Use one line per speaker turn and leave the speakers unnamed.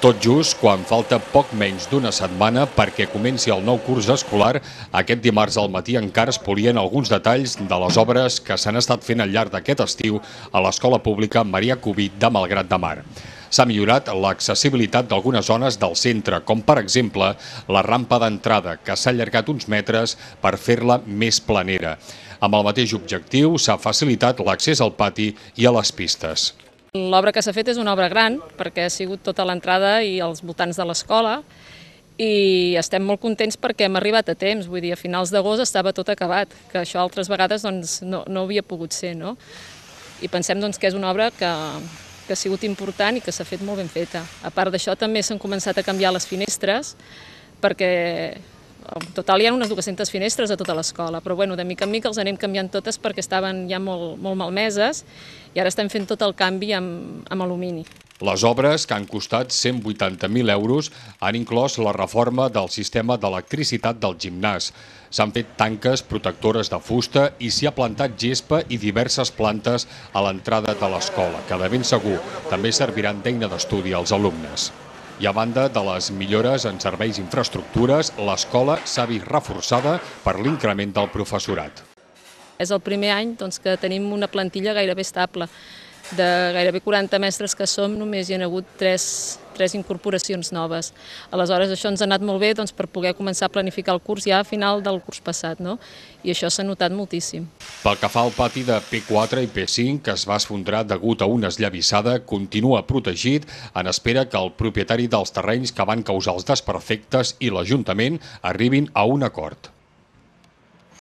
Tot just quan falta poc menys d'una setmana perquè comenci el nou curs escolar, aquest dimarts al matí encara es polien alguns detalls de les obres que s'han estat fent al llarg d'aquest estiu a l'Escola Pública Marià Cubí de Malgrat de Mar. S'ha millorat l'accessibilitat d'algunes zones del centre, com per exemple la rampa d'entrada, que s'ha allargat uns metres per fer-la més planera. Amb el mateix objectiu s'ha facilitat l'accés al pati i a les pistes.
L'obra que s'ha fet és una obra gran, perquè ha sigut tota l'entrada i els voltants de l'escola, i estem molt contents perquè hem arribat a temps, vull dir, a finals d'agost estava tot acabat, que això altres vegades no havia pogut ser, no? I pensem que és una obra que ha sigut important i que s'ha fet molt ben feta. A part d'això també s'han començat a canviar les finestres, perquè en total hi ha unes 200 finestres a tota l'escola, però bueno, de mica en mica els anem canviant totes perquè estaven ja molt malmeses i ara estem fent tot el canvi amb alumini.
Les obres, que han costat 180.000 euros, han inclòs la reforma del sistema d'electricitat del gimnàs. S'han fet tanques protectores de fusta i s'hi ha plantat gespa i diverses plantes a l'entrada de l'escola, que de ben segur també serviran d'eina d'estudi als alumnes. I a banda de les millores en serveis i infraestructures, l'escola s'ha vist reforçada per l'increment del professorat.
És el primer any que tenim una plantilla gairebé estable. De gairebé 40 mestres que som, només hi ha hagut 3 incorporacions noves. Aleshores, això ens ha anat molt bé per poder començar a planificar el curs ja a final del curs passat, no? I això s'ha notat moltíssim.
Pel que fa al pati de P4 i P5, que es va esfondrar degut a una esllavissada, continua protegit en espera que el propietari dels terrenys que van causar els desperfectes i l'Ajuntament arribin a un acord.